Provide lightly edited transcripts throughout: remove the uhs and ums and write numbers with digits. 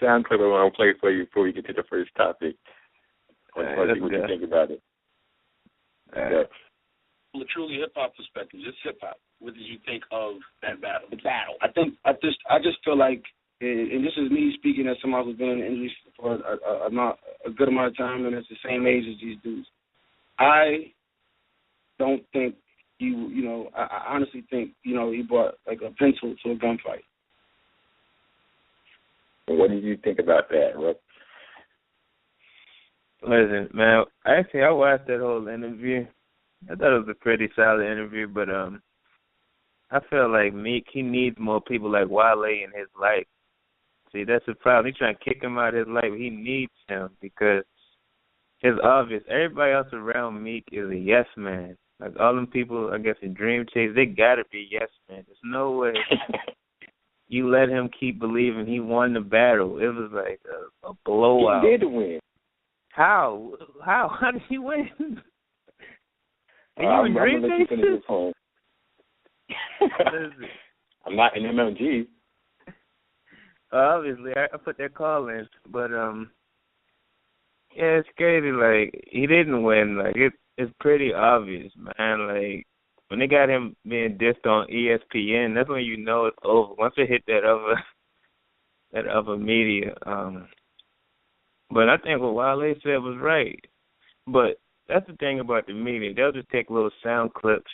sound clip I want to play for you before we get to the first topic. I want to see what you think about it. From a truly hip hop perspective, just hip hop. What did you think of that battle? The battle. I just feel like, and this is me speaking as someone who's been in the industry for a good amount of time, and it's the same age as these dudes. I don't think I honestly think he brought like a pencil to a gunfight. What did you think about that, Rob? Listen, man, actually, I watched that whole interview. I thought it was a pretty solid interview, but I feel like Meek, he needs more people like Wale in his life. See, that's the problem. He's trying to kick him out of his life. He needs him because it's obvious. Everybody else around Meek is a yes man. Like all them people, I guess, in dreamchasers, they got to be yes man. There's no way you let him keep believing he won the battle. It was like a blowout. He did win. How? How did he win? Are you in dreamchasers? I'm not in MMG. Obviously, I put that call in, but yeah, it's crazy. Like he didn't win. Like it's pretty obvious, man. Like when they got him being dissed on ESPN, that's when you know it's over. Once it hit that other media. But I think what Wale said was right. But that's the thing about the media. They'll just take little sound clips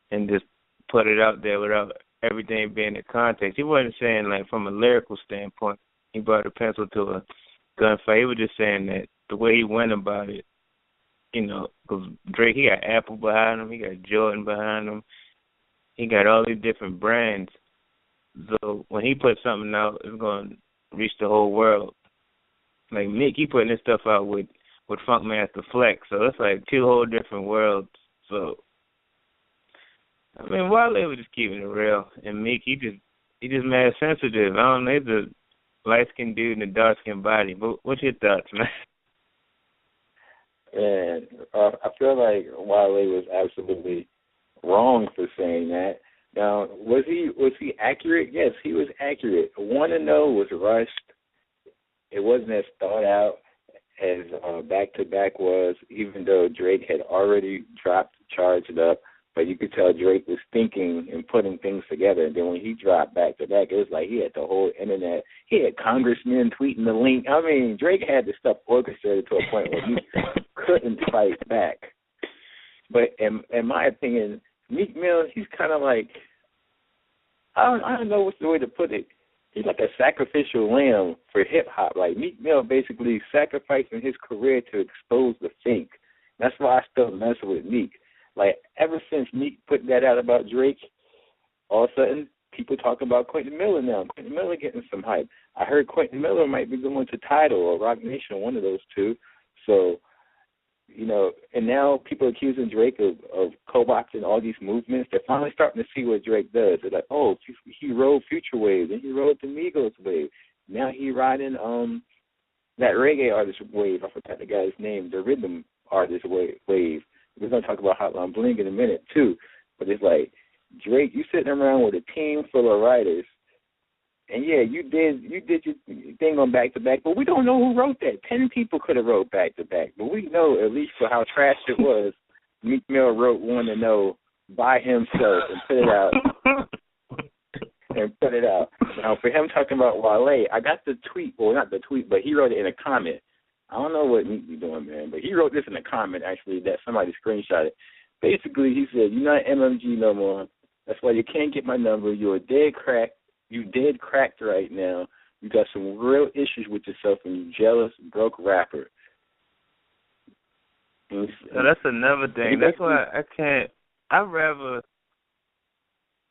and just put it out there without everything being in context. He wasn't saying, like, from a lyrical standpoint, he brought a pencil to a gunfight. He was just saying that the way he went about it, because Drake, he got Apple behind him, he got Jordan behind him, he got all these different brands. So when he put something out, it's going to reach the whole world. Like Meek, he putting this stuff out with Funkmaster Flex, so it's like two whole different worlds. So I mean, Wale was just keeping it real, and Meek, he just mad sensitive. I don't know, he's a light skinned dude in a dark skinned body. But what's your thoughts, man? And I feel like Wale was absolutely wrong for saying that. Now, was he accurate? Yes, he was accurate. 1-0 was rushed. It wasn't as thought out as back-to-back was, even though Drake had already charged up. But you could tell Drake was thinking and putting things together. And then when he dropped back-to-back, it was like he had the whole internet. He had congressmen tweeting the link. I mean, Drake had this stuff orchestrated to a point where he couldn't fight back. But in my opinion, Meek Mill, he's kind of like, I don't know what's the way to put it. He's like a sacrificial lamb for hip-hop. Like, Meek Mill basically sacrificing his career to expose the fake. That's why I still mess with Meek. Like, ever since Meek put that out about Drake, all of a sudden, people talk about Quentin Miller now. Quentin Miller getting some hype. I heard Quentin Miller might be going to Tidal or Rock Nation, one of those two. So, and now people are accusing Drake of co-opting all these movements. They're finally starting to see what Drake does. They're like, oh, he rode Future wave, then he rode the Migos wave. Now he riding that reggae artist wave. I forgot the guy's name, the rhythm artist wave. We're going to talk about Hotline Bling in a minute, too. But it's like, Drake, you sitting around with a team full of writers, and, yeah, you did your thing on back-to-back, but we don't know who wrote that. 10 people could have wrote back-to-back. But we know, at least for how trash it was, Meek Mill wrote 1-0 by himself and put it out. Now, for him talking about Wale, I got the tweet, well, not the tweet, but he wrote it in a comment. I don't know what Meek be doing, man, but he wrote this in a comment, actually, that somebody screenshotted. Basically, he said, you're not MMG no more. That's why you can't get my number. You're a dead crack. You dead cracked right now. You got some real issues with yourself, and you jealous, broke rapper. So that's another thing. That's why I'd rather,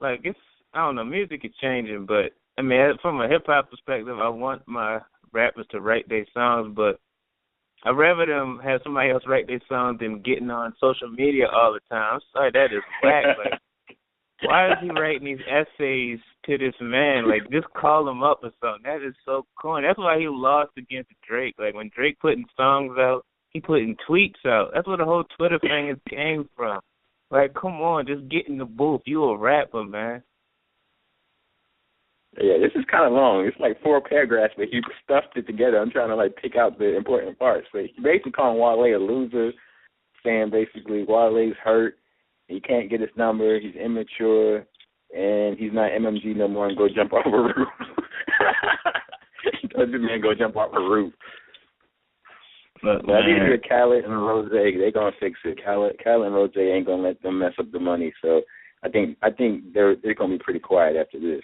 like, I don't know, music is changing, but, I mean, from a hip-hop perspective, I want my rappers to write their songs, but I'd rather them have somebody else write their songs than getting on social media all the time. I'm sorry, that is whack. Like, why is he writing these essays to this man? Like, just call him up or something. That is so corny. That's why he lost against Drake. Like, when Drake putting songs out, he putting tweets out. That's where the whole Twitter thing came from. Like, come on, just get in the booth. You a rapper, man. Yeah, this is kind of long. It's like 4 paragraphs, but he stuffed it together. I'm trying to like pick out the important parts. But he basically calling Wale a loser, saying basically Wale's hurt. He can't get his number. He's immature, and he's not MMG no more. And go jump off a roof. He told the man go jump off a roof. But I think with Khaled and Rose, they're gonna fix it. Khaled and Rose ain't gonna let them mess up the money. So I think they're gonna be pretty quiet after this.